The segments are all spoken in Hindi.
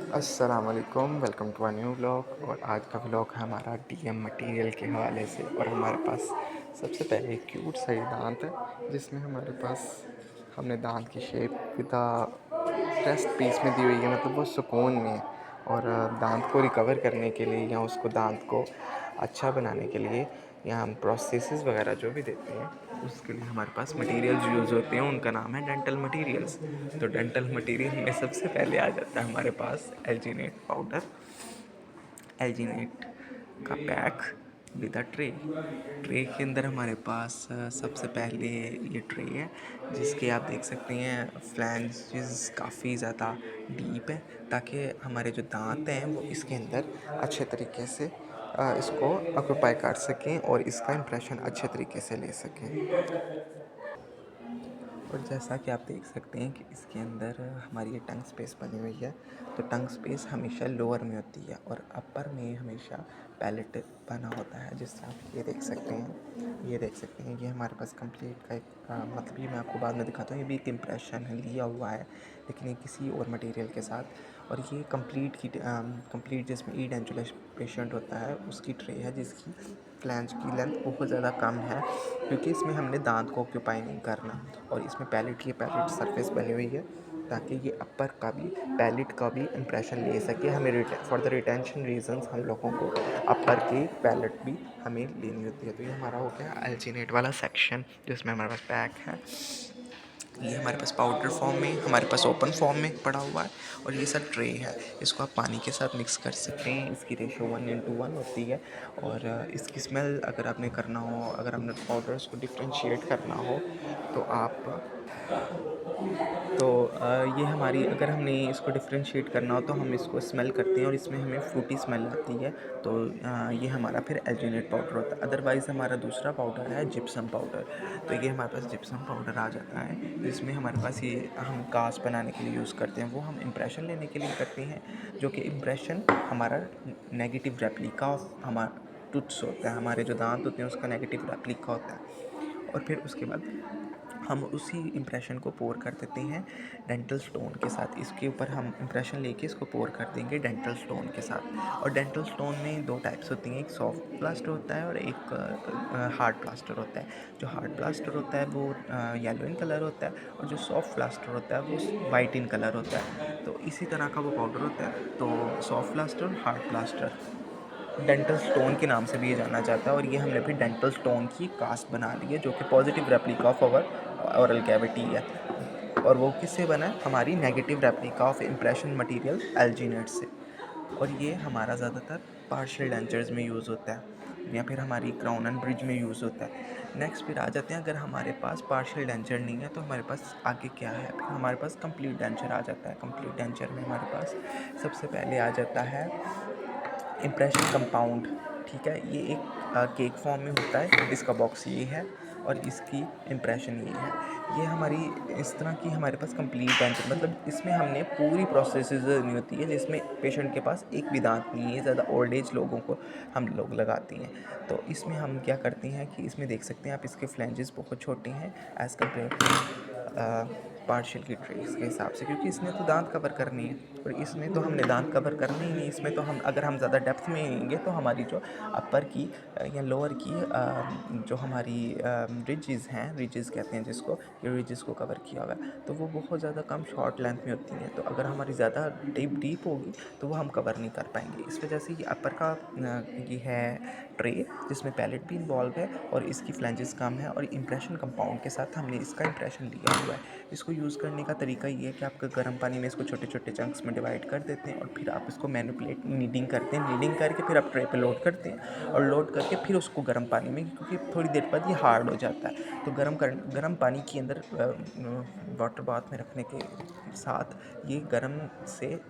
अस्सलामुअलैकुम, welcome to a new vlog. और आज का व्लॉग है हमारा डीएम मटेरियल के हवाले से। और हमारे पास सबसे पहले एक क्यूट सा ये दांत है जिसमें हमारे पास हमने दांत की शेप विदा रेस्ट पीस में दी हुई है, मतलब वो सुकून में है। और दांत को रिकवर करने के लिए या उसको दांत को अच्छा बनाने के लिए या हम प्रोसेसेस वगैरह जो भी देते हैं उसके लिए हमारे पास मटेरियल्स यूज़ होते हैं, उनका नाम है डेंटल मटेरियल्स। तो डेंटल मटेरियल में सबसे पहले आ जाता है हमारे पास एल्जीनेट पाउडर, एल्जीनेट का pack with a tray. Tray के अंदर हमारे पास सबसे पहले ये ट्रे है जिसके आप देख सकते हैं फ्लैंजेस काफ़ी ज़्यादा डीप है, ताकि हमारे जो दांत हैं वो इसके अंदर अच्छे तरीके से इसको ऑक्यूपाई कर सकें और इसका इम्प्रेशन अच्छे तरीके से ले सकें। और जैसा कि आप देख सकते हैं कि इसके अंदर हमारी ये टंग स्पेस बनी हुई है। तो टंग स्पेस हमेशा लोअर में होती है और अपर में हमेशा पैलेट बना होता है, जिससे आप ये देख सकते हैं। ये हमारे पास कंप्लीट का एक मतलब ये मैं आपको बाद में दिखाता हूँ। ये भी एक इम्प्रेशन है, लिया हुआ है, लेकिन ये किसी और मटेरियल के साथ। और ये कंप्लीट जिसमें ई डेंचुलस पेशेंट होता है उसकी ट्रे है, जिसकी फ्लैंज की लेंथ बहुत ज़्यादा कम है, क्योंकि इसमें हमने दांत को ऑक्यूपाई नहीं करना। और इसमें पैलेट सरफेस बनी हुई है ताकि ये अपर का भी पैलेट का भी इम्प्रेशन ले सके। हमें फॉर द रिटेंशन रीजंस हम लोगों को अपर की पैलेट भी हमें लेनी होती है। तो ये हमारा हो गया अल्जीनेट वाला सेक्शन जिसमें हमारे पास पैक है। ये हमारे पास पाउडर फॉर्म में, हमारे पास ओपन फॉर्म में पड़ा हुआ है। और ये सर ट्रे है, इसको आप पानी के साथ मिक्स कर सकते हैं। इसकी रेशो 1:1 होती है। और इसकी स्मेल अगर आपने करना हो, अगर आपने पाउडर्स को डिफ्रेंशिएट करना हो तो आप तो ये हमारी अगर हमने इसको डिफ़रेंशिएट करना हो तो हम इसको स्मेल करते हैं और इसमें हमें फ्रूटी स्मेल आती है। तो ये हमारा फिर एल्जीनेट पाउडर होता है। अदरवाइज़ हमारा दूसरा पाउडर है जिप्सम पाउडर। तो ये हमारे पास जिप्सम पाउडर आ जाता है, जिसमें हमारे पास ये हम कास्ट बनाने के लिए यूज़ करते हैं। वो हम इम्प्रेशन लेने के लिए करते हैं, जो कि इम्प्रेशन हमारा नेगेटिव रेप्लिका ऑफ हमारा टूथ्स होता है। हमारे जो दांत होते हैं उसका नेगेटिव रेप्लिका होता है। और फिर उसके बाद हम उसी इम्प्रेशन को पोर कर देते हैं डेंटल स्टोन के साथ। इसके ऊपर हम इम्प्रेशन लेके इसको पोर कर देंगे डेंटल स्टोन के साथ। और डेंटल स्टोन में दो टाइप्स होती हैं, एक सॉफ्ट प्लास्टर होता है और एक हार्ड प्लास्टर होता है। जो हार्ड प्लास्टर होता है वो येलो इन कलर होता है, और जो सॉफ्ट प्लास्टर होता है वो वाइट इन कलर होता है। तो इसी तरह का वो पाउडर होता है। तो सॉफ्ट प्लास्टर और हार्ड प्लास्टर डेंटल स्टोन के नाम से भी ये जाना जाता है। और ये हमने भी डेंटल स्टोन की कास्ट बना ली है, जो कि positive replica of our oral cavity है। और वो किससे बना है? हमारी negative replica of impression material alginate से। और ये हमारा ज़्यादातर पार्शियल डेंचर्स में यूज़ होता है, या फिर हमारी क्राउन एंड ब्रिज में यूज़ होता है। नेक्स्ट फिर आ जाते हैं, अगर हमारे पास पार्शियल डेंचर नहीं है तो हमारे पास आगे क्या है? फिर हमारे पास कंप्लीट डेंचर आ जाता है। कंप्लीट डेंचर में हमारे पास सबसे पहले आ जाता है इम्प्रेशन कंपाउंड। ठीक है, ये एक केक फॉर्म में होता है। इसका बॉक्स ये है और इसकी इम्प्रेशन ये है। ये हमारी इस तरह की हमारे पास कंप्लीट डेंचर, मतलब इसमें हमने पूरी प्रोसेसेस नहीं होती है, जिसमें पेशेंट के पास एक भी दांत नहीं है। ज़्यादा ओल्ड एज लोगों को हम लोग लगाते हैं। तो इसमें हम क्या करते हैं कि इसमें देख सकते हैं आप, इसके फ्लैंजेस बहुत छोटे हैं एज़ कम्पेयर टू पार्शियल की ट्रेस के हिसाब से, क्योंकि इसने तो दांत कवर करनी है और इसमें तो हमने दांत कवर करने ही नहीं। इसमें तो हम अगर हम ज़्यादा डेप्थ में आएंगे तो हमारी जो अपर की या लोअर की जो हमारी रिजेस हैं, रिजेस कहते हैं जिसको, ये रिजेस को कवर किया हुआ है, तो वो बहुत ज़्यादा कम शॉर्ट लेंथ में होती हैं। तो अगर हमारी ज़्यादा डीप होगी तो वो हम कवर नहीं कर पाएंगे। इस वजह से ये अपर का ये है ट्रे, जिसमें पैलेट भी इन्वॉल्व है और इसकी फ्लैंजेस कम है। और इम्प्रेशन कंपाउंड के साथ हमने इसका इम्प्रेशन लिया हुआ है। इसको यूज़ करने का तरीका ये है कि आप गर्म पानी में इसको छोटे छोटे चंक्स में डिवाइड कर देते हैं और फिर आप इसको मैनिपुलेट नीडिंग करते हैं। नीडिंग करके फिर आप ट्रे पे लोड करते हैं और लोड करके फिर उसको गर्म पानी में, क्योंकि थोड़ी देर बाद ये हार्ड हो जाता है, तो गर्म पानी के अंदर वाटर बाथ में रखने के साथ ये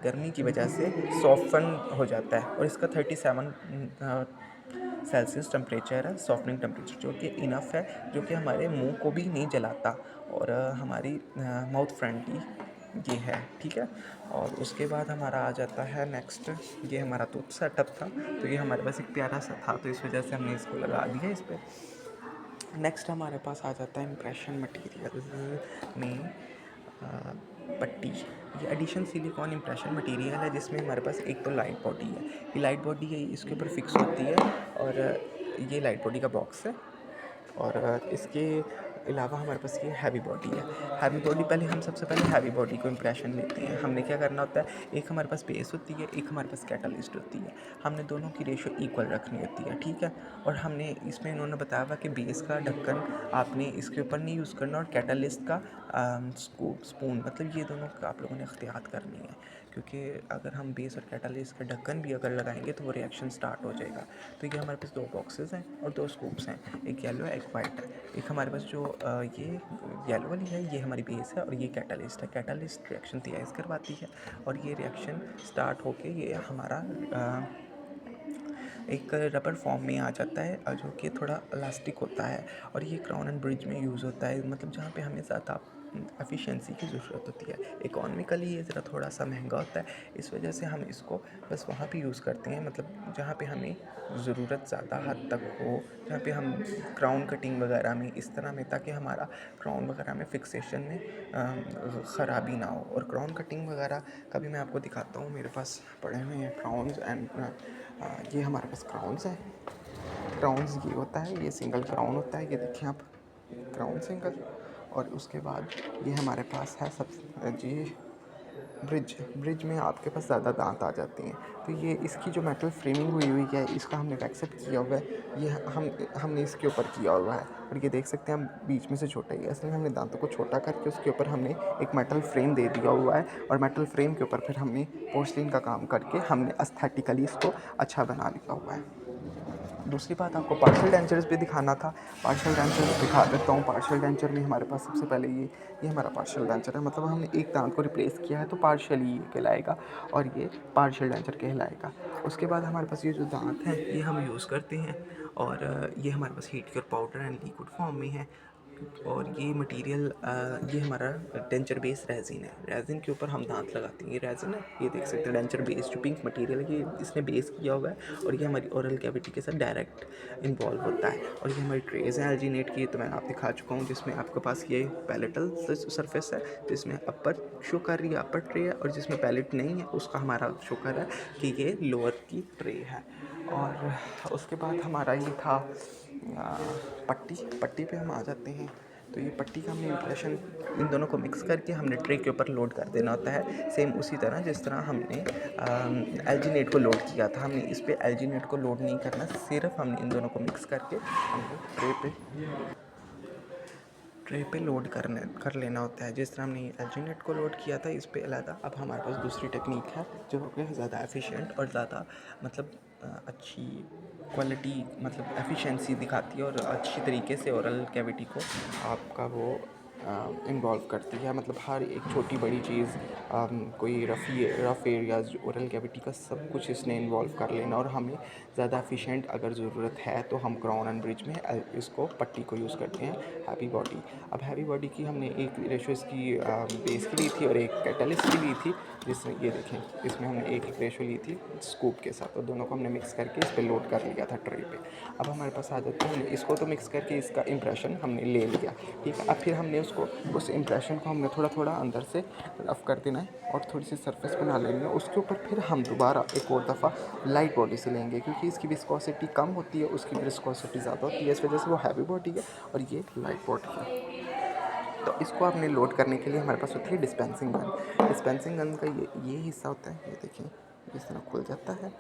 गर्मी की वजह से सॉफ्टन हो जाता है। और इसका 37 सेल्सियस टेम्परेचर है, सॉफ्टनिंग टेम्परेचर, जो कि इनफ है, जो कि हमारे मुंह को भी नहीं जलाता और हमारी माउथ फ्रेंडली ये है। ठीक है। और उसके बाद हमारा आ जाता है नेक्स्ट, ये हमारा तो सेटअप था, तो ये हमारे पास एक प्यारा सा था, तो इस वजह से हमने इसको लगा दिया इस पर। नेक्स्ट हमारे पास आ जाता है इम्प्रेशन मटेरियल में पट्टी, ये एडिशन सिलिकॉन इम्प्रेशन मटेरियल है जिसमें हमारे पास एक तो लाइट बॉडी है, ये लाइट बॉडी है इसके ऊपर फिक्स होती है, और ये लाइट बॉडी का बॉक्स है। और इसके अलावा हमारे पास ये हैवी बॉडी है। हैवी बॉडी, पहले हम सबसे पहले हैवी बॉडी को इम्प्रेशन लेते हैं। हमने क्या करना होता है, एक हमारे पास बेस होती है, एक हमारे पास कैटलिस्ट होती है। हमने दोनों की रेशो इक्वल रखनी होती है, ठीक है। और हमने इसमें इन्होंने बताया हुआ कि बेस का ढक्कन आपने इसके ऊपर नहीं यूज़ करना, और कैटलिस्ट का स्कूप स्पून, मतलब ये दोनों का आप लोगों ने इख्तियार करनी है, क्योंकि अगर हम बेस और कैटलिस्ट का ढक्कन भी अगर लगाएंगे तो वो रिएक्शन स्टार्ट हो जाएगा। तो ये हमारे पास 2 बॉक्सेस हैं और 2 स्कूप्स हैं, एक येलो है एक वाइट है। एक हमारे पास जो ये येलो वाली है ये हमारी बेस है, और ये कैटलिस्ट है। कैटलिस्ट रिएक्शन तेज़ करवाती है, और ये रिएक्शन स्टार्ट होके ये हमारा एक रबर फॉर्म में आ जाता है, जो कि थोड़ा इलास्टिक होता है, और ये क्राउन एंड ब्रिज में यूज़ होता है, मतलब जहाँ पे हमें ज़्यादा एफिशिएंसी की ज़रूरत होती है। इकोनॉमिकली ये ज़रा थोड़ा सा महंगा होता है, इस वजह से हम इसको बस वहाँ पे यूज़ करते हैं, मतलब जहाँ पे हमें ज़रूरत ज़्यादा हद तक हो, जहाँ पे हम क्राउन कटिंग वगैरह में इस तरह में, ताकि हमारा क्राउन वगैरह में फिक्सेशन में ख़राबी ना हो। और क्राउन कटिंग वगैरह का भी मैं आपको दिखाता हूँ, मेरे पास पड़े हुए हैं क्राउन्स एंड ये हमारे पास क्राउन्स हैं। क्राउन्स ये होता है, ये सिंगल क्राउन होता है, ये देखिए आप, क्राउन सिंगल। और उसके बाद ये हमारे पास है सब जी ब्रिज। ब्रिज में आपके पास ज़्यादा दांत आ जाती हैं, तो ये इसकी जो मेटल फ्रेमिंग हुई हुई है, इसका हमने वैक्सअप किया हुआ है, ये हमने इसके ऊपर किया हुआ है। और ये देख सकते हैं हम बीच में से छोटा ही है, इसलिए हमने दांतों को छोटा करके उसके ऊपर हमने एक मेटल फ्रेम दे दिया हुआ है, और मेटल फ्रेम के ऊपर फिर हमने पोर्सलिन का काम करके हमने एस्थेटिकली इसको अच्छा बना लिया हुआ है। दूसरी बात, आपको पार्शियल डेंचर्स भी दिखाना था, पार्शियल डेंचर्स दिखा देता हूँ। पार्शियल डेंचर में हमारे पास सबसे पहले ये हमारा पार्शियल डेंचर है, मतलब हमने एक दांत को रिप्लेस किया है, तो पार्शियली ये कहलाएगा, और ये पार्शियल डेंचर कहलाएगा। उसके बाद हमारे पास ये जो दांत हैं ये हम यूज़ करते हैं, और ये हमारे पास heat cure powder and liquid form में है। और ये मटेरियल ये हमारा डेंचर बेस रेजिन है, रेजिन के ऊपर हम दांत लगाते हैं। ये रेजिन है, ये देख सकते हैं डेंचर बेस जो पिंक मटेरियल है, ये इसने बेस किया हुआ है, और ये हमारी ओरल कैविटी के साथ डायरेक्ट इन्वॉल्व होता है। और ये हमारी ट्रेज है एल्जीनेट की, तो मैं आप दिखा चुका हूँ, जिसमें आपके पास ये पैलेटल सरफेस है, जिसमें अपर शो कर रही है, अपर ट्रे है, और जिसमें पैलेट नहीं है उसका हमारा शो कर रहा है कि ये लोअर की ट्रे है। और उसके बाद हमारा ये था पट्टी पे हम आ जाते हैं। तो ये पट्टी का हमने इम्प्रेशन इन दोनों को मिक्स करके हमने ट्रे के ऊपर लोड कर देना होता है, सेम उसी तरह जिस तरह हमने एल्जीनेट को लोड किया था। हमने इस पे एल्जीनेट को लोड नहीं करना, सिर्फ हमने इन दोनों को मिक्स करके हमने ट्रे पे लोड कर लेना होता है, जिस तरह हमने एल्जीनेट को लोड किया था इस पे अलग। अब हमारे पास दूसरी टेक्निक है जो कि ज़्यादा एफिशिएंट और ज़्यादा मतलब अच्छी क्वालिटी, मतलब एफिशिएंसी दिखाती है, और अच्छी तरीके से ओरल कैविटी को आपका वो इन्वॉल्व करती है, मतलब हर एक छोटी बड़ी चीज़, कोई रफ़ एरियाज़ ओरल कैविटी का सब कुछ इसने इन्वॉल्व कर लेना। और हमें ज़्यादा एफिशिएंट अगर ज़रूरत है तो हम क्राउन एंड ब्रिज में इसको पट्टी को यूज़ करते हैं हैवी बॉडी। अब हैवी बॉडी की हमने एक रेशो इसकी बेस की ली थी और एक कैटलिस्ट की ली थी, जिसमें ये देखें, इसमें हमने एक रेशो ली थी स्कूप के साथ, और दोनों को हमने मिक्स करके इस पर लोड कर लिया था ट्रे पे। अब हमारे पास आ जाता है, हमने इसको तो मिक्स करके इसका इम्प्रेशन हमने ले लिया, ठीक है। अब फिर हमने उस इम्प्रेशन को हमने थोड़ा थोड़ा अंदर से रफ कर देना है, और थोड़ी सी सरफेस बना लेंगे। उसके ऊपर फिर हम दोबारा एक और दफ़ा लाइट बॉडी से लेंगे, क्योंकि इसकी विस्कोसिटी कम होती है, उसकी विस्कोसिटी ज़्यादा होती है, इस वजह से वो हैवी बॉडी है और ये लाइट बॉडी है। तो इसको आपने लोड करने के लिए हमारे पास होती है डिस्पेंसिंग गन। डिस्पेंसिंग गन का ये हिस्सा होता है, ये देखिए इस तरह खुल जाता है,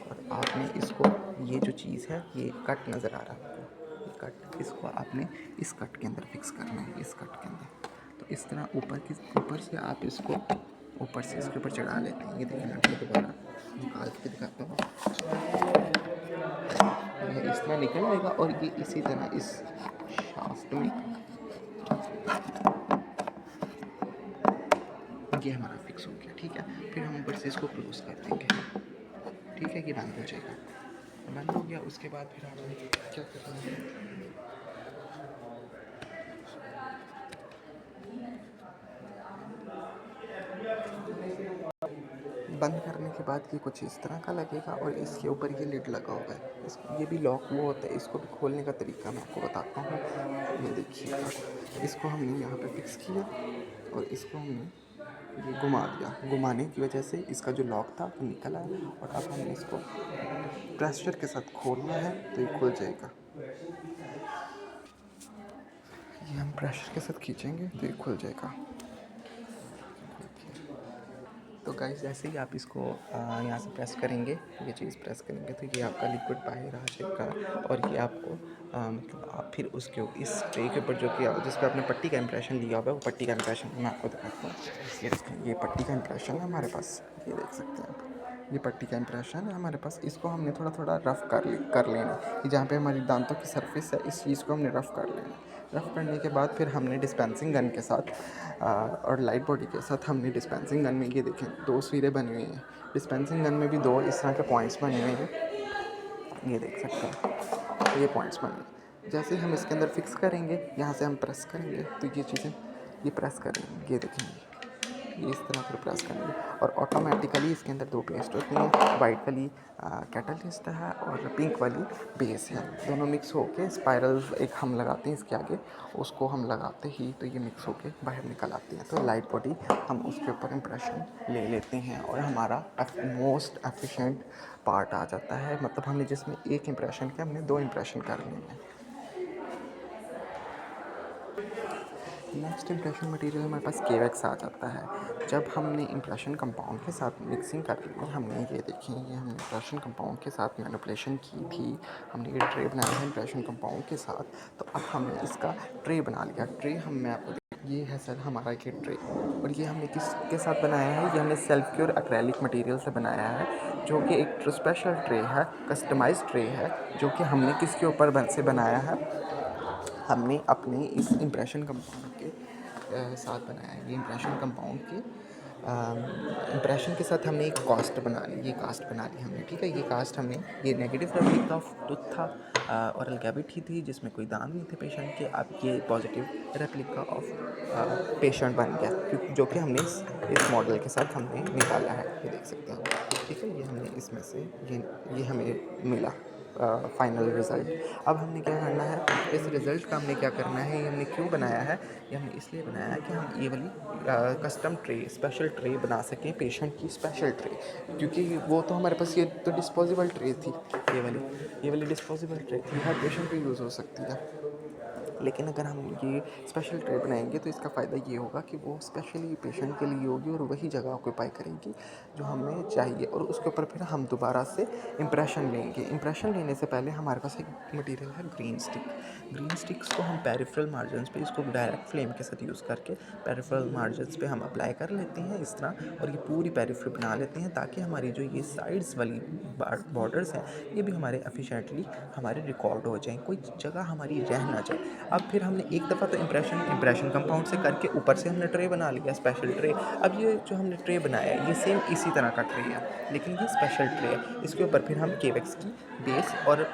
और आपने इसको, ये जो चीज़ है ये कट नज़र आ रहा है आपको, ये कट, इसको आपने इस कट के अंदर फिक्स करना है, इस कट के अंदर। तो इस तरह ऊपर से आप इसको ऊपर से इसके ऊपर चढ़ा लेते हैं। ये देखिए मैं आपको दोबारा निकाल के दिखाता हूँ, ये इस तरह निकल आएगा, और ये इसी तरह इस शाफ्ट में ये हमारा फिक्स हो गया, ठीक है। फिर हम ऊपर से इसको क्लोज कर देंगे, ठीक है, ये बंद हो जाएगा। बंद हो गया, उसके बाद फिर हमने क्या करना है, बंद करने के बाद ये कुछ इस तरह का लगेगा, और इसके ऊपर ये लिड लगा हुआ है। ये भी लॉक वो होता है, इसको भी खोलने का तरीका मैं आपको बताता हूँ। ये देखिए, इसको हमने यहाँ पे फिक्स किया, और इसको हमने ये घुमा दिया, घुमाने की वजह से इसका जो लॉक था वो निकल आया और अब हमें इसको प्रेशर के साथ खोलना है तो ये खुल जाएगा। ये हम प्रेशर के साथ खींचेंगे तो ये खुल जाएगा। तो गाइस जैसे ही आप इसको यहाँ से प्रेस करेंगे, ये चीज़ प्रेस करेंगे तो ये आपका लिक्विड बाहर आ जाएगा और ये आपको मतलब आप फिर उसके इस ट्रे के ऊपर जो कि जिस पर आपने पट्टी का इंप्रेशन लिया होगा वो पट्टी का इंप्रेशन मैं आपको दिखाता हूँ। ये देखें, ये पट्टी का इंप्रेशन है हमारे पास, ये देख सकते हैं आप, ये पट्टी का इंप्रेशन है हमारे पास। इसको हमने थोड़ा थोड़ा रफ़ कर लेना है। जहाँ पे हमारी दांतों की सरफेस है इस चीज़ को हमने रफ़ कर लेना है। रफ़ करने के बाद फिर हमने डिस्पेंसिंग गन के साथ और लाइट बॉडी के साथ हमने डिस्पेंसिंग गन में ये देखें 2 सिरे बने हुए हैं। डिस्पेंसिंग गन में भी 2 इस तरह के पॉइंट्स बने हुए हैं, ये देख सकते हैं, ये पॉइंट्स बने हैं। जैसे ही हम इसके अंदर फिक्स करेंगे, यहाँ से हम प्रेस करेंगे तो ये चीज़ें ये प्रेस करेंगे, ये देखेंगे ये इस तरह से प्रेस करेंगे और ऑटोमेटिकली इसके अंदर 2 पेस्ट होती हैं। वाइट वाली कैटलिस्ट है और पिंक वाली बेस है, दोनों मिक्स होके स्पाइरल एक हम लगाते हैं इसके आगे, उसको हम लगाते ही तो ये मिक्स होके बाहर निकल आती है। तो लाइट बॉडी हम उसके ऊपर इम्प्रेशन ले लेते हैं और हमारा मोस्ट एफिशिएंट पार्ट आ जाता है। मतलब हमने जिसमें एक इम्प्रेशन के हमने 2 इम्प्रेशन कर लिए हैं। नेक्स्ट इम्प्रेशन मटेरियल हमारे पास केवैक्स आ जाता है। जब हमने इम्प्रेशन कंपाउंड के साथ मिक्सिंग कर ली, हमने ये देखिए ये हमने इम्प्रेशन कंपाउंड के साथ मैनिपुलेशन की थी, हमने ये ट्रे बनाया है इम्प्रेशन कंपाउंड के साथ। तो अब हमने इसका ट्रे बना लिया। ट्रे मैं आपको ये है सर हमारा ये ट्रे, और ये हमने किसके साथ बनाया है, ये हमने सेल्फ क्योर एक्रेलिक मटेरियल से बनाया है, जो कि एक स्पेशल ट्रे है, कस्टमाइज्ड ट्रे है, जो कि हमने किसके ऊपर से बनाया है, हमने अपने इस इम्प्रेशन कंपाउंड के साथ बनाया है। ये इम्प्रेशन कंपाउंड के इम्प्रेशन के साथ हमने एक कास्ट बना ली, ये कास्ट बना ली हमने, ठीक है। ये कास्ट हमने ये नेगेटिव रेप्लिका ऑफ टूथ था और कैविटी थी जिसमें कोई दांत नहीं थे पेशेंट के। अब ये पॉजिटिव रेप्लिका ऑफ पेशेंट बन गया, क्योंकि जो कि हमने इस मॉडल के साथ हमने निकाला है, ये देख सकते हैं, ठीक है। ये हमने इसमें से ये हमें मिला फाइनल रिज़ल्ट। अब हमने क्या करना है, इस रिज़ल्ट का हमने क्या करना है, ये हमने क्यों बनाया है, ये हमने इसलिए बनाया है कि हम ये वाली कस्टम ट्रे, स्पेशल ट्रे बना सकें, पेशेंट की स्पेशल ट्रे, क्योंकि वो तो हमारे पास ये तो डिस्पोजेबल ट्रे थी, ये वाली डिस्पोजेबल ट्रे थी, हर पेशेंट पे यूज़ हो सकती है। लेकिन अगर हम ये स्पेशल ट्रे बनाएंगे तो इसका फ़ायदा ये होगा कि वो स्पेशली पेशेंट के लिए होगी और वही जगह ऑक्यूपाई करेंगी जो हमें चाहिए, और उसके ऊपर फिर हम दोबारा से इम्प्रेशन लेंगे। इम्प्रेशन लेने से पहले हमारे पास एक मटेरियल है ग्रीन स्टिक। ग्रीन स्टिक्स को हम पेरिफेरल मार्जिन्स पे इसको डायरेक्ट फ्लेम के साथ यूज़ करके पेरिफेरल मार्जिन्स पे हम अप्लाई कर लेते हैं इस तरह, और ये पूरी पेरिफेरल बना लेते हैं ताकि हमारी जो ये साइड्स वाली बॉर्डर्स हैं ये भी हमारे एफिशिएंटली हमारे रिकॉर्ड हो जाएँ, कोई जगह हमारी रह ना जाए। अब फिर हमने एक दफ़ा तो इम्प्रेशन कंपाउंड से करके ऊपर से हमने ट्रे बना लिया, स्पेशल ट्रे। अब ये जो हमने ट्रे बनाया है ये सेम इसी तरह का ट्रे है, लेकिन ये स्पेशल ट्रे है। इसके ऊपर फिर हम केवेक्स की बेस और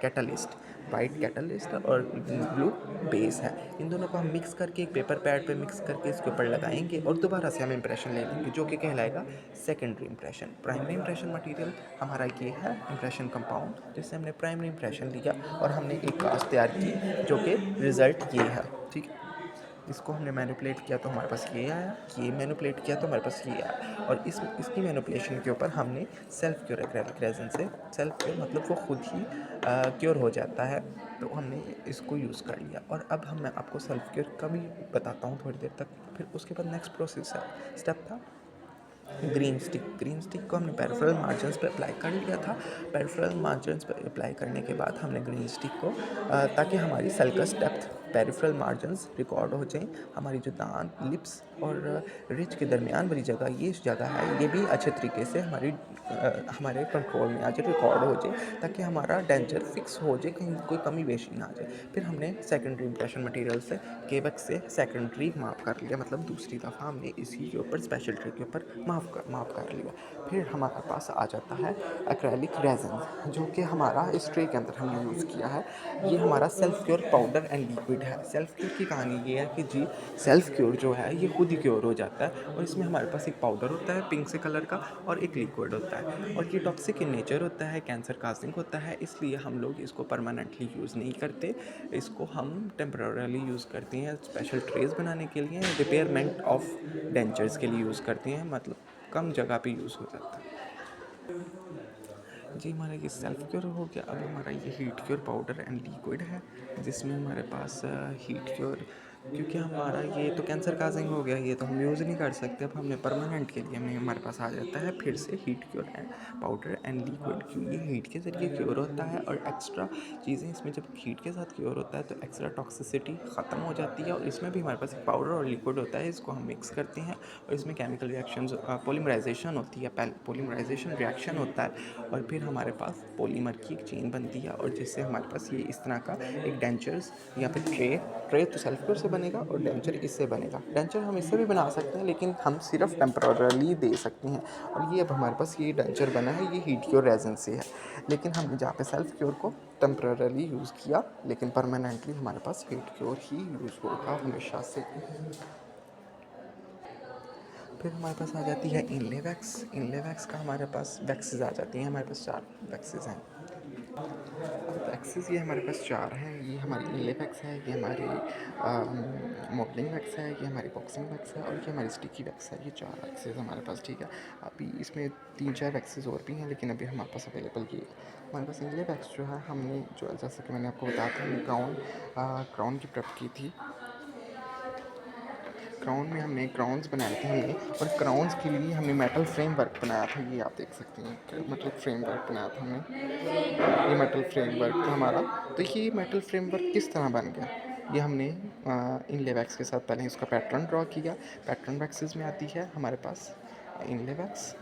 कैटलिस्ट, वाइट कैटलिस्ट और ब्लू बेस है, इन दोनों को हम मिक्स करके एक पेपर पैड पे मिक्स करके इसके ऊपर लगाएंगे और दोबारा से हम इम्प्रेशन ले लेंगे, जो कि कहलाएगा secondary impression. Primary impression material हमारा ये है इम्प्रेशन कंपाउंड, जिससे हमने प्राइमरी इम्प्रेशन लिया और हमने एक कास्ट तैयार की, जो कि रिज़ल्ट ये है, ठीक है। इसको हमने मैनिपुलेट किया तो हमारे पास ये आया, ये मैनिपुलेट किया तो हमारे पास ये आया, और इसकी मैनिपुलेशन के ऊपर हमने सेल्फ क्योर एक्रेलिक रेजिन से, सेल्फ क्योर मतलब वो खुद ही क्योर हो जाता है, तो हमने इसको यूज़ कर लिया। और अब मैं आपको सेल्फ क्योर का भी बताता हूँ थोड़ी देर तक। फिर उसके बाद नेक्स्ट प्रोसेस है, स्टेप था ग्रीन स्टिक को हमने पेरिफेरल मार्जिन्स पे अप्लाई कर लिया था। पेरिफेरल मार्जिन्स पे अप्लाई करने के बाद हमने ग्रीन स्टिक को ताकि हमारी sulcus depth peripheral margins record हो जाएं, हमारी जो दांत, लिप्स और रिच के दरमियान वाली जगह, ये जगह है, ये भी अच्छे तरीके से हमारे कंट्रोल में आ जाए, रिकॉर्ड हो जाए, ताकि हमारा डेंचर फिक्स हो जाए, कहीं कोई कमी बेशी ना आ जाए। फिर हमने सेकेंडरी इम्प्रेशन मटेरियल से केवेक्स से सेकेंडरी माप कर लिया, मतलब दूसरी दफ़ा हमने इसी के ऊपर स्पेशल ट्रे के ऊपर माप कर लिया। फिर हमारे पास आ जाता है एक्रेलिक रेजिन, जो कि हमारा इस ट्रे के अंदर हमने यूज़ किया है। ये हमारा self cure powder and liquid liquid है। सेल्फ क्योर की कहानी ये है कि जी सेल्फ क्योर जो है ये खुद ही क्योर हो जाता है, और इसमें हमारे पास एक पाउडर होता है पिंक से कलर का और एक लिक्विड होता है, और ये टॉक्सिक इन नेचर होता है, कैंसर काजिंग होता है, इसलिए हम लोग इसको परमानेंटली यूज़ नहीं करते। इसको हम टेम्पररीली यूज़ करते हैं, स्पेशल ट्रेस बनाने के लिए, रिपेयरमेंट ऑफ डेंचर्स के लिए यूज़ करते हैं, मतलब कम जगह पे यूज़ हो जाता है। जी हमारा ये सेल्फ क्योर हो गया। अब हमारा ये heat cure powder and liquid है, जिसमें हमारे पास हीट क्योर, क्योंकि हमारा ये तो कैंसर काजिंग हो गया, ये तो हम यूज़ नहीं कर सकते। अब हमने परमानेंट के लिए हमें हमारे पास आ जाता है फिर से heat cure and powder and liquid, क्योंकि हीट के ज़रिए क्योर होता है, और एक्स्ट्रा चीज़ें इसमें जब हीट के साथ क्योर होता है तो एक्स्ट्रा टॉक्सिसिटी ख़त्म हो जाती है। और इसमें भी हमारे पास एक पाउडर और लिक्विड होता है, इसको हम मिक्स करते हैं और इसमें केमिकल रिएक्शंस पॉलीमराइजेशन होती है, पॉलीमराइजेशन रिएक्शन होता है, और फिर हमारे पास पॉलीमर की एक चेन बनती है, और जिससे हमारे पास ये इस तरह का एक डेंचर्स या फिर ट्रे तो सेल्फ क्योर से बनेगा और डेंचर इससे बनेगा। डेंचर हम इससे भी बना सकते हैं, लेकिन हम सिर्फ टेम्पररीली दे सकते हैं। और ये अब हमारे पास ये डेंचर बना है, ये हीट क्योर रेजिन से है, लेकिन हमने जहाँ पे सेल्फ क्योर को टेम्पररीली यूज़ किया, लेकिन परमानेंटली हमारे पास हीट क्योर ही यूज़ होगा हमेशा से। फिर हमारे पास आ जाती है इनले वैक्स। इनले वैक्स का हमारे पास वैक्सेस आ जाती हैं, हमारे पास 4 वैक्सेस हैं। वैक्सेस ये हमारे पास 4 हैं। ये हमारी इनले वैक्स है, ये हमारी मॉडलिंग वैक्स है, ये हमारी बॉक्सिंग वैक्स है, और ये हमारी स्टिकी वैक्स है। ये 4 वैक्सेस हमारे पास, ठीक है। अभी इसमें 3-4 वैक्सेस और भी हैं, लेकिन अभी हमारे पास अवेलेबल ये हमारे पास इनले वैक्स जो है, हमने जो जैसा कि मैंने आपको बताया था, हमने क्राउन की प्रेप की थी। क्राउन में हमने क्राउन्स बनाए थे हमने, और क्राउन्स के लिए हमने मेटल फ्रेमवर्क बनाया था। ये आप देख सकते हैं, मेटल फ्रेमवर्क बनाया था हमने। ये मेटल फ्रेमवर्क था हमारा। तो ये मेटल फ्रेमवर्क किस तरह बन गया, ये हमने इनले वैक्स के साथ पहले इसका पैटर्न ड्रॉ किया। पैटर्न वैक्सेस में आती है हमारे पास इनले वैक्स,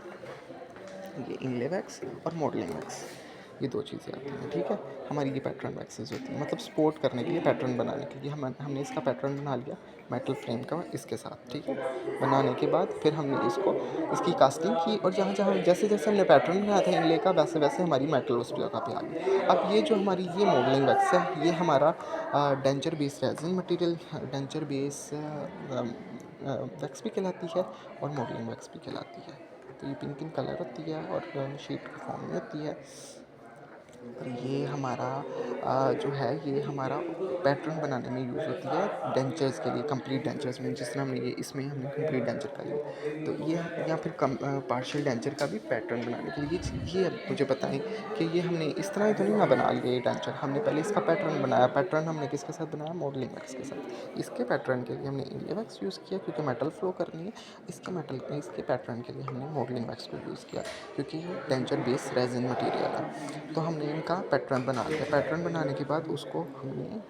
ये इनले वैक्स और मॉडलिंग वैक्स, ये 2 चीज़ें आती हैं, ठीक है। हमारी ये पैटर्न वैक्सेस होती हैं, मतलब सपोर्ट करने के लिए, पैटर्न बनाने के लिए। हमने इसका पैटर्न बना लिया मेटल फ्रेम का इसके साथ, ठीक है। बनाने के बाद फिर हमने इसकी कास्टिंग की, और जहाँ जैसे जैसे हमने पैटर्न बनाया था इनले का, वैसे वैसे हमारी मेटल उस जगह पे आ गई। अब ये जो हमारी ये मॉडलिंग वैक्स है, ये हमारा denture base resin material, denture base wax भी कहलाती है और मॉडलिंग वैक्स भी कहलाती है। तो ये पिंक पिंक कलर होती है और शीट के फॉर्म में होती है। और ये हमारा जो है, ये हमारा पैटर्न बनाने में यूज़ होती है डेंचर्स के लिए, कंप्लीट डेंचर्स में। जिस तरह हमने ये इसमें हमने कंप्लीट डेंचर का लिया, तो ये या फिर पार्शियल डेंचर का भी पैटर्न बनाने के लिए ये अब मुझे बताएं कि ये हमने इस तरह ही तो नहीं ना बना लिया ये डेंचर। हमने पहले इसका पैटर्न बनाया। पैटर्न हमने किसके साथ बनाया, मॉडलिंग वैक्स के साथ। इसके पैटर्न के लिए हमने इनले वैक्स यूज़ किया, क्योंकि मेटल फ्लो करनी है। इसके पैटर्न के लिए हमने मॉडलिंग वैक्स को यूज़ किया, क्योंकि ये डेंचर बेस रेजिन मटेरियल है। तो हमने इनका पैटर्न बना लिया। पैटर्न बनाने के बाद उसको हमने,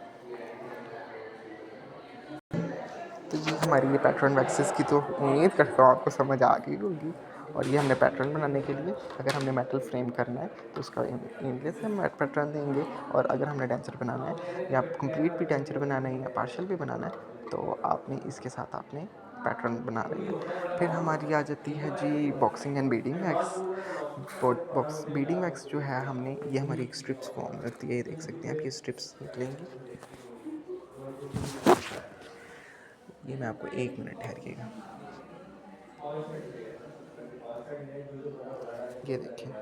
तो ये हमारी ये पैटर्न वैक्सेस की तो उम्मीद करता हूँ आपको समझ आ गई होगी। और ये हमने पैटर्न बनाने के लिए, अगर हमने मेटल फ्रेम करना है तो उसका इनले से हम पैटर्न देंगे, और अगर हमने डेंचर बनाना है या कंप्लीट भी डेंचर बनाना है या पार्शियल भी बनाना है, तो आपने इसके साथ आपने पैटर्न बना रहे हैं। फिर हमारी आ जाती है जी boxing and beading wax. Beading wax जो है, हमने ये हमारी एक स्ट्रिप्स फॉर्म होती है, ये देख सकते हैं आप, ये स्ट्रिप्स निकलेंगी। ये मैं आपको 1 मिनट ठहरिएगा, ये देखें,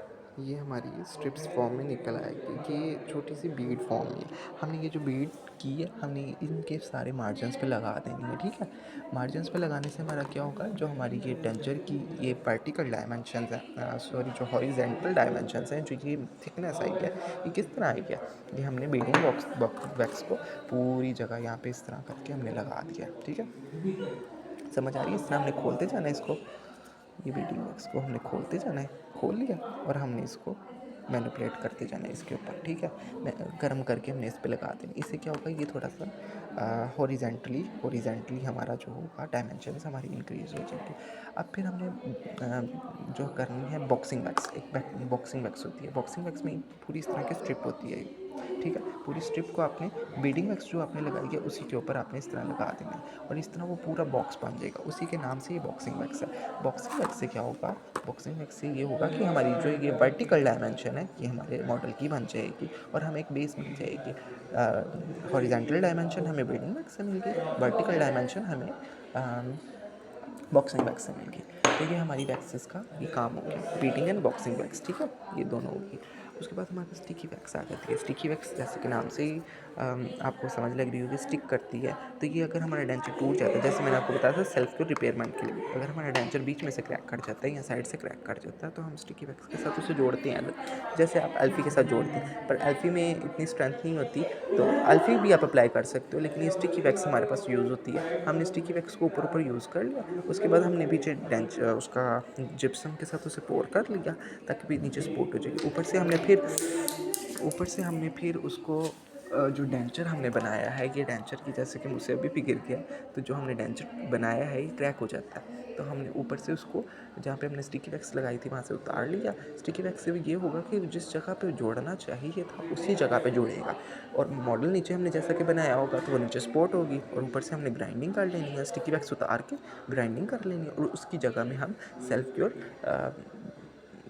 ये हमारी स्ट्रिप्स फॉर्म में निकल आएगी। ये छोटी सी बीड फॉर्म में हमने ये जो बीड की है, हमने इनके सारे मार्जिन्स पे लगा देनी है, ठीक है। मार्जिन्स पे लगाने से हमारा क्या होगा, जो हमारी ये टेंचर की ये वर्टिकल डायमेंशंस हैं, सॉरी जो हॉरिजेंटल डायमेंशंस हैं, जो ये थिकनेस आई है, ये किस तरह आई है, ये हमने बीडिंग वैक्स को पूरी जगह यहाँ पे इस तरह करके हमने लगा दिया, ठीक है। समझ आ रही है? इस तरह हमने खोलते जाना है इसको, ये बीडिंग वैक्स को हमने खोलते जाना है, खोल लिया, और हमने इसको मैनिपुलेट करते जाना है इसके ऊपर, ठीक है। गर्म करके हमने इस पे लगा देना। इससे क्या होगा, ये थोड़ा सा हॉरिजेंटली हमारा जो होगा डायमेंशंस हमारी इंक्रीज़ हो जाएंगे। अब फिर हमने जो करनी है बॉक्सिंग वैक्स, एक बॉक्सिंग वैक्स होती है। बॉक्सिंग वैक्स में पूरी इस तरह की स्ट्रिप होती है, ठीक है। पूरी स्ट्रिप को आपने बीडिंग वैक्स जो आपने लगाई है उसी के ऊपर आपने इस तरह लगा देना है और इस तरह वो पूरा बॉक्स बन जाएगा। उसी के नाम से ये बॉक्सिंग वैक्स है। बॉक्सिंग वैक्स से क्या होगा, बॉक्सिंग वैक्स से ये होगा कि हमारी जो ये वर्टिकल डायमेंशन है ये हमारे मॉडल की बन जाएगी और हमें एक बेस मिल जाएगी। हॉरिजॉन्टल डायमेंशन हमें बीडिंग वैक्स से मिल गई, वर्टिकल डायमेंशन हमें बॉक्सिंग वैक्स से मिल गई। तो ये हमारी वैक्सेस का ये काम हो गया, बीटिंग एंड बॉक्सिंग वैक्स, ठीक है, ये दोनों होगी। उसके बाद हमारे पास स्टिकी वैक्स आ जाती है। स्टिकी वैक्स जैसे कि नाम से ही आपको समझ लग रही होगी, स्टिक करती है। तो ये अगर हमारा डेंचर टूट जाता है, जैसे मैंने आपको बताया था सेल्फ क्योर रिपेयरमेंट के लिए, अगर हमारा डेंचर बीच में से क्रैक कर जाता है या साइड से क्रैक कर जाता है तो हम स्टिकी वैक्स के साथ उसे जोड़ते हैं। जैसे आप अल्फ़ी के साथ जोड़ते हैं, पर अल्फ़ी में इतनी स्ट्रेंथ नहीं होती, तो अल्फ़ी भी आप अप्लाई कर सकते हो, लेकिन ये स्टिकी वैक्स हमारे पास यूज़ होती है। हमने स्टिकी वैक्स को ऊपर ऊपर यूज़ कर लिया, उसके बाद हमने पीछे उसका जिप्सम के साथ उसे पोर कर लिया ताकि भी नीचे सपोर्ट हो जाएगी। ऊपर से हमने फिर उसको जो डेंचर हमने बनाया है, ये डेंचर की जैसे कि मुझसे अभी भी गिर गया, तो जो हमने डेंचर बनाया है ये क्रैक हो जाता है। तो हमने ऊपर से उसको जहाँ पे हमने स्टिकी वैक्स लगाई थी वहाँ से उतार लिया। स्टिकी वैक्स से ये होगा कि जिस जगह पे जोड़ना चाहिए था उसी जगह पे जुड़ेगा और मॉडल नीचे हमने जैसा कि बनाया होगा तो वो नीचे सपोर्ट होगी और ऊपर से हमने ग्राइंडिंग कर लेनी है, स्टिकी वैक्स उतार के ग्राइंडिंग कर लेनी है और उसकी जगह में हम सेल्फ क्योर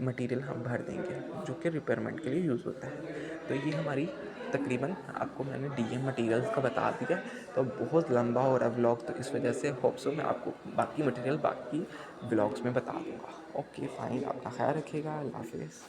मटेरियल हम भर देंगे जो कि रिपेयरमेंट के लिए यूज़ होता है। तो ये हमारी तकरीबन आपको मैंने डीएम मटेरियल्स का बता दिया। तो बहुत लंबा हो रहा है व्लॉग, तो इस वजह से होप सो मैं आपको बाकी मटेरियल बाकी व्लॉग्स में बता दूँगा। ओके फाइन, अपना ख्याल रखिएगा, अल्लाह हाफ़िज़।